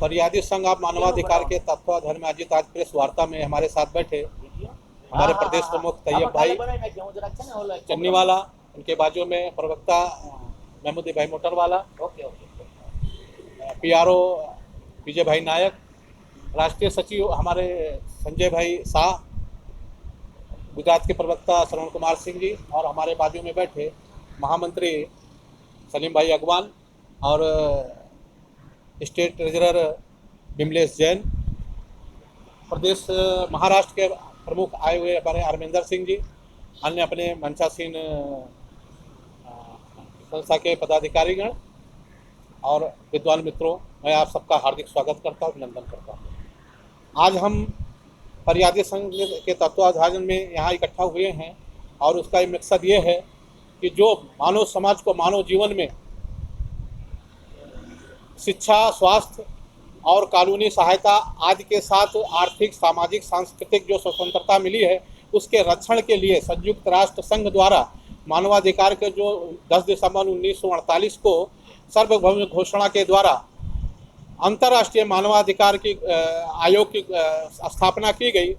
फरियादी संघ आप मानवाधिकार के तत्वाधान में आयोजित आज प्रेस वार्ता में हमारे साथ बैठे हमारे प्रदेश प्रमुख तैयब भाई चन्नीवाला, उनके बाजू में प्रवक्ता महमूदी भाई मोटरवाला, PRO विजय भाई नायक, राष्ट्रीय सचिव हमारे संजय भाई शाह, गुजरात के प्रवक्ता श्रवण कुमार सिंह जी, और हमारे बाजू में बैठे महामंत्री सलीम भाई अगवान और स्टेट ट्रेजरर विमलेश जैन, प्रदेश महाराष्ट्र के प्रमुख आए हुए हमारे अरविंदर सिंह जी, अन्य अपने मंचासीन संस्था के पदाधिकारीगण और विद्वान मित्रों, मैं आप सबका हार्दिक स्वागत करता हूँ, अभिनंदन करता हूँ। आज हम फरियादी संघ के तत्वाधान में यहाँ इकट्ठा हुए हैं और उसका एक मकसद ये है कि जो मानव समाज को मानव जीवन में शिक्षा, स्वास्थ्य और कानूनी सहायता आदि के साथ आर्थिक, सामाजिक, सांस्कृतिक जो स्वतंत्रता मिली है उसके रक्षण के लिए संयुक्त राष्ट्र संघ द्वारा मानवाधिकार के जो 10 दिसंबर 1948 को सार्वभौमिक घोषणा के द्वारा अंतर्राष्ट्रीय मानवाधिकार की आयोग की स्थापना की गई।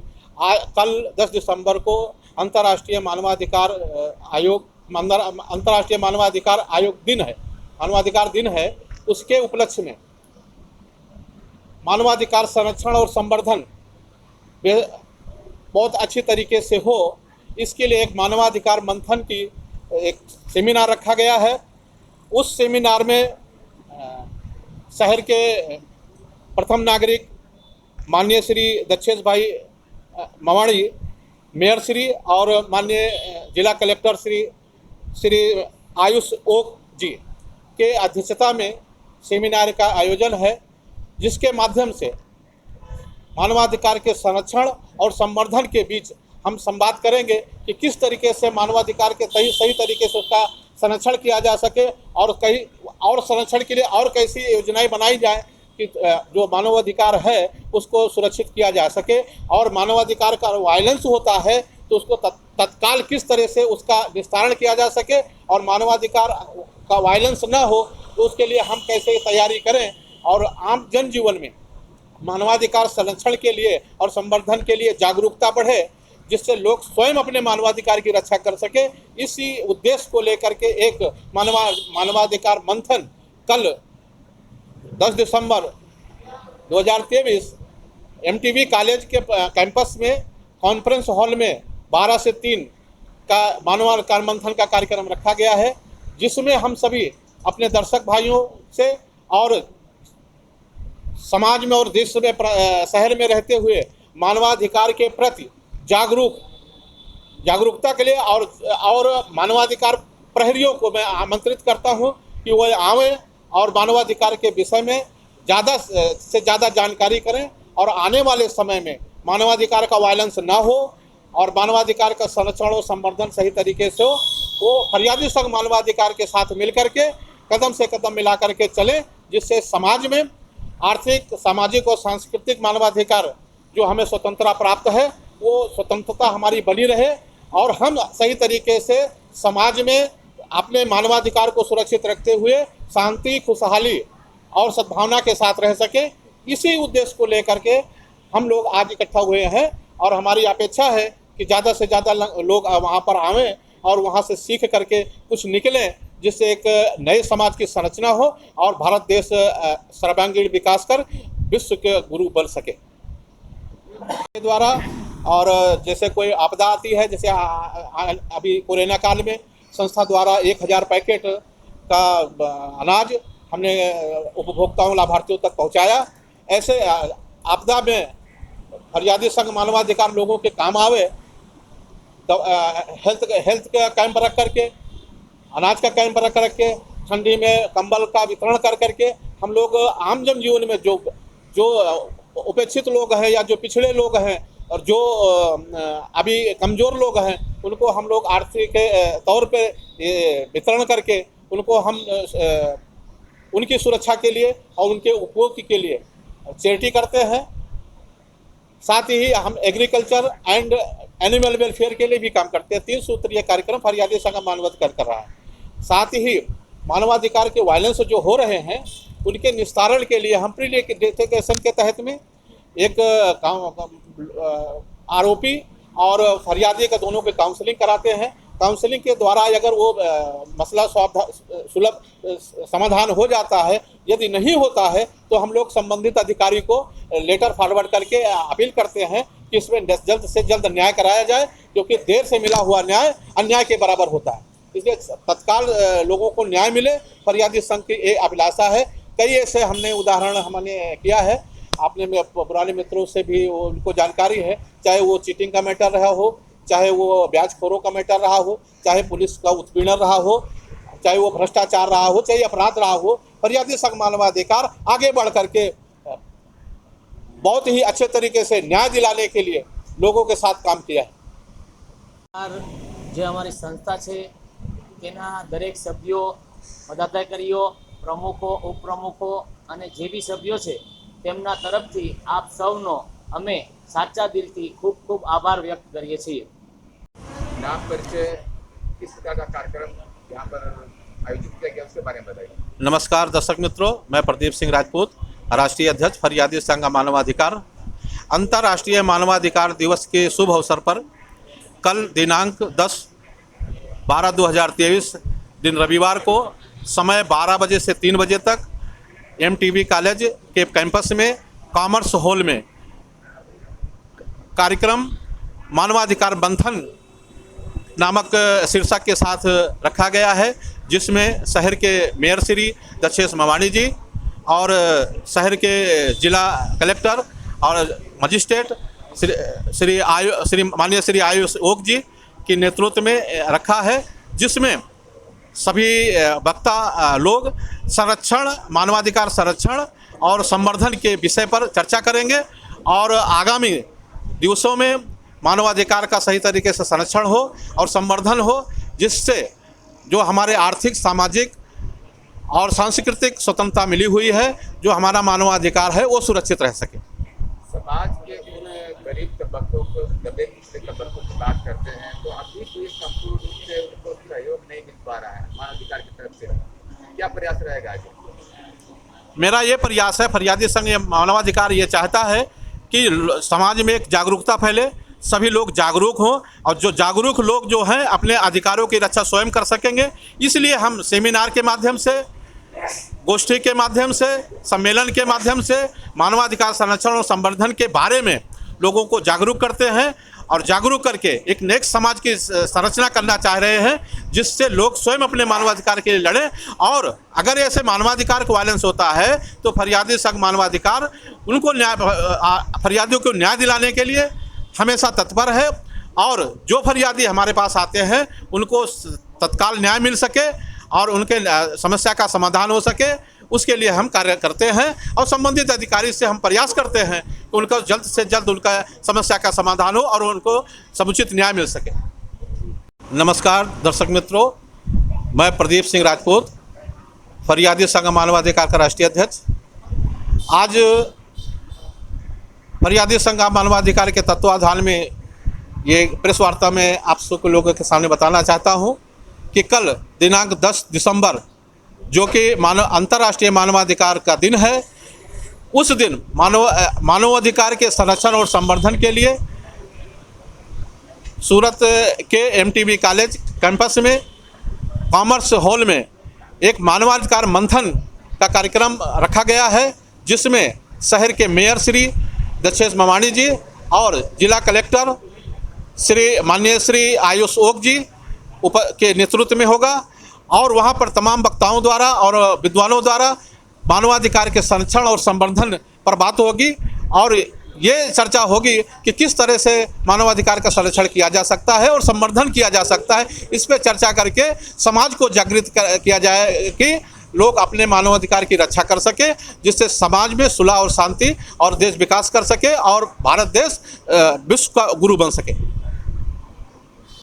कल 10 दिसंबर को अंतर्राष्ट्रीय मानवाधिकार आयोग दिन है, मानवाधिकार दिन है। उसके उपलक्ष्य में मानवाधिकार संरक्षण और संवर्धन बहुत अच्छी तरीके से हो, इसके लिए एक मानवाधिकार मंथन की एक सेमिनार रखा गया है। उस सेमिनार में शहर के प्रथम नागरिक माननीय श्री दक्षेश भाई मवाणी, मेयर श्री और माननीय जिला कलेक्टर श्री आयुष ओक जी के अध्यक्षता में सेमिनार का आयोजन है, जिसके माध्यम से मानवाधिकार के संरक्षण और संवर्धन के बीच हम संवाद करेंगे कि किस तरीके से मानवाधिकार के सही तरीके से उसका संरक्षण किया जा सके और संरक्षण के लिए और कैसी योजनाएं बनाई जाए कि जो मानवाधिकार है उसको सुरक्षित किया जा सके, और मानवाधिकार का वायलेंस होता है तो उसको तत्काल किस तरह से उसका निस्तारण किया जा सके, और मानवाधिकार का वायलेंस ना हो तो उसके लिए हम कैसे तैयारी करें, और आम जनजीवन में मानवाधिकार संरक्षण के लिए और संवर्धन के लिए जागरूकता बढ़े, जिससे लोग स्वयं अपने मानवाधिकार की रक्षा कर सके। इसी उद्देश्य को लेकर के एक मानवाधिकार मंथन कल 10 दिसंबर 2023 MTV कॉलेज के कैंपस में कॉन्फ्रेंस हॉल में 12 से 3 का मानवाधिकार मंथन का कार्यक्रम रखा गया है, जिसमें हम सभी अपने दर्शक भाइयों से और समाज में और देश में शहर में रहते हुए मानवाधिकार के प्रति जागरूकता के लिए और मानवाधिकार प्रहरियों को मैं आमंत्रित करता हूं कि वह आवें और मानवाधिकार के विषय में ज़्यादा से ज़्यादा जानकारी करें, और आने वाले समय में मानवाधिकार का वायलेंस ना हो और मानवाधिकार का संरक्षण और संवर्धन सही तरीके से हो। वो फरियादी संघ मानवाधिकार के साथ मिलकर के कदम से कदम मिला करके चलें, जिससे समाज में आर्थिक, सामाजिक और सांस्कृतिक मानवाधिकार जो हमें स्वतंत्रता प्राप्त है वो स्वतंत्रता हमारी बनी रहे, और हम सही तरीके से समाज में अपने मानवाधिकार को सुरक्षित रखते हुए शांति, खुशहाली और सद्भावना के साथ रह सके। इसी उद्देश्य को लेकर के हम लोग आज इकट्ठा हुए हैं, और हमारी अपेक्षा है कि ज़्यादा से ज़्यादा लोग वहाँ पर आवें और वहाँ से सीख करके कुछ निकलें, जिससे एक नए समाज की संरचना हो और भारत देश सर्वांगीण विकास कर विश्व के गुरु बन सके के द्वारा। और जैसे कोई आपदा आती है, जैसे अभी कोरोना काल में संस्था द्वारा 1000 पैकेट का अनाज हमने उपभोक्ताओं, लाभार्थियों तक पहुंचाया। ऐसे आपदा में फरियादी संघ मानवाधिकार लोगों के काम आवे, तो हेल्थ का कैंप रख करके, अनाज का कैंप रख करके, ठंडी में कंबल का वितरण कर करके हम लोग आम जन जीवन में जो उपेक्षित लोग हैं या जो पिछड़े लोग हैं और जो अभी कमज़ोर लोग हैं, उनको हम लोग आर्थिक तौर पे वितरण करके उनको हम उनकी सुरक्षा के लिए और उनके उपयोग के लिए चैरिटी करते हैं। साथ ही हम एग्रीकल्चर एंड एनिमल वेलफेयर के लिए भी काम करते हैं। 3 सूत्रीय कार्यक्रम फरियादी संघ मानवाधिकार कर रहा है। साथ ही मानवाधिकार के वायलेंस जो हो रहे हैं उनके निस्तारण के लिए हम प्री लिटिगेशन के तहत में एक आरोपी और फरियादी का दोनों के काउंसलिंग कराते हैं। काउंसलिंग के द्वारा अगर वो मसला सुलभ समाधान हो जाता है, यदि नहीं होता है तो हम लोग संबंधित अधिकारी को लेटर फॉरवर्ड करके अपील करते हैं कि इसमें जल्द से जल्द न्याय कराया जाए, क्योंकि देर से मिला हुआ न्याय अन्याय के बराबर होता है। इसलिए तत्काल लोगों को न्याय मिले, फरियादी संघ की ये अभिलाषा है। कई ऐसे हमने उदाहरण हमने किया है, आपने पुराने मित्रों से भी उनको जानकारी है, चाहे वो चीटिंग का मैटर रहा हो, चाहे वो ब्याजखोरों का मैटर रहा हो, चाहे पुलिस का उत्पीड़न रहा हो, चाहे वो भ्रष्टाचार रहा हो, चाहे अपराध रहा हो, फरियादी संघ मानवाधिकार आगे बढ़ करके बहुत ही अच्छे तरीके से न्याय दिलाने के लिए लोगों के साथ काम किया है। જે અમારી સંસ્થા છે તેના દરેક સભ્યો, પદાધિકારીઓ, પ્રમુખો, ઉપપ્રમુખો અને જે બી સભ્યો છે તેમના તરફથી આપ સૌનો અમે સાચા દિલથી ખૂબ ખૂબ આભાર વ્યક્ત કરીએ છીએ। नाम परिचय, किस प्रकार का कार्यक्रम यहाँ पर आयोजित किया गया उसके बारे में बताइए। नमस्कार दर्शक मित्रों, मैं प्रदीप सिंह राजपूत, राष्ट्रीय अध्यक्ष फरियादी संघ मानवाधिकार। अंतर्राष्ट्रीय मानवाधिकार दिवस के शुभ अवसर पर कल दिनांक 10/12/2023 दिन रविवार को समय 12 बजे से 3 बजे तक MTB कॉलेज के कैंपस में कॉमर्स हॉल में कार्यक्रम मानवाधिकार मंथन नामक शीर्षक के साथ रखा गया है, जिसमें शहर के मेयर श्री दक्षेश मवाणी जी और शहर के जिला कलेक्टर और मजिस्ट्रेट श्री माननीय श्री आयुष ओक जी के नेतृत्व में रखा है, जिसमें सभी वक्ता लोग संरक्षण, मानवाधिकार संरक्षण और संवर्धन के विषय पर चर्चा करेंगे और आगामी दिवसों में मानवाधिकार का सही तरीके से संरक्षण हो और संवर्धन हो, जिससे जो हमारे आर्थिक, सामाजिक और सांस्कृतिक स्वतंत्रता मिली हुई है, जो हमारा मानवाधिकार है, वो सुरक्षित रह सके। समाज के उन गरीब तबकों को, दबे पिछले तबकों की बात करते हैं तो अभी कोई संपूर्ण रूप से उनको सहयोग नहीं मिल पा रहा है मानवाधिकार की तरफ से, क्या प्रयास रहेगा आगे? मेरा ये प्रयास है, फरियादी संघ मानवाधिकार ये चाहता है कि समाज में एक जागरूकता फैले, सभी लोग जागरूक हों और जो जागरूक लोग जो हैं अपने अधिकारों की रक्षा स्वयं कर सकेंगे। इसलिए हम सेमिनार के माध्यम से, गोष्ठी के माध्यम से, सम्मेलन के माध्यम से मानवाधिकार संरक्षण और संवर्धन के बारे में लोगों को जागरूक करते हैं और जागरूक करके एक नेक्स्ट समाज की संरचना करना चाह रहे हैं, जिससे लोग स्वयं अपने मानवाधिकार के लिए लड़ें। और अगर ऐसे मानवाधिकार को वायलेंस होता है तो फरियादी संघ मानवाधिकार उनको फरियादियों को न्याय दिलाने के लिए हमेशा तत्पर है और जो फरियादी हमारे पास आते हैं उनको तत्काल न्याय मिल सके और उनके समस्या का समाधान हो सके, उसके लिए हम कार्य करते हैं और संबंधित अधिकारी से हम प्रयास करते हैं कि उनका जल्द से जल्द उनका समस्या का समाधान हो और उनको समुचित न्याय मिल सके। नमस्कार दर्शक मित्रों, मैं प्रदीप सिंह राजपूत, फरियादी संघ मानवाधिकार का राष्ट्रीय अध्यक्ष। आज फरियादी संघ मानवाधिकार के तत्वाधान में ये प्रेस वार्ता में आप सब लोगों के सामने बताना चाहता हूँ कि कल दिनांक 10 दिसंबर जो कि अंतर्राष्ट्रीय मानवाधिकार का दिन है, उस दिन मानवाधिकार के संरक्षण और संवर्धन के लिए सूरत के MTB कॉलेज कैंपस में कॉमर्स हॉल में एक मानवाधिकार मंथन का कार्यक्रम रखा गया है, जिसमें शहर के मेयर श्री दक्षेश मवाणी जी और जिला कलेक्टर माननीय श्री आयुष ओक जी के नेतृत्व में होगा और वहाँ पर तमाम वक्ताओं द्वारा और विद्वानों द्वारा मानवाधिकार के संरक्षण और संवर्धन पर बात होगी और ये चर्चा होगी कि किस तरह से मानवाधिकार का संरक्षण किया जा सकता है और संवर्धन किया जा सकता है। इस पर चर्चा करके समाज को जागृत किया जाए कि लोग अपने मानवाधिकार की रक्षा कर सके, जिससे समाज में सुलह और शांति और देश विकास कर सके और भारत देश विश्व का गुरु बन सके।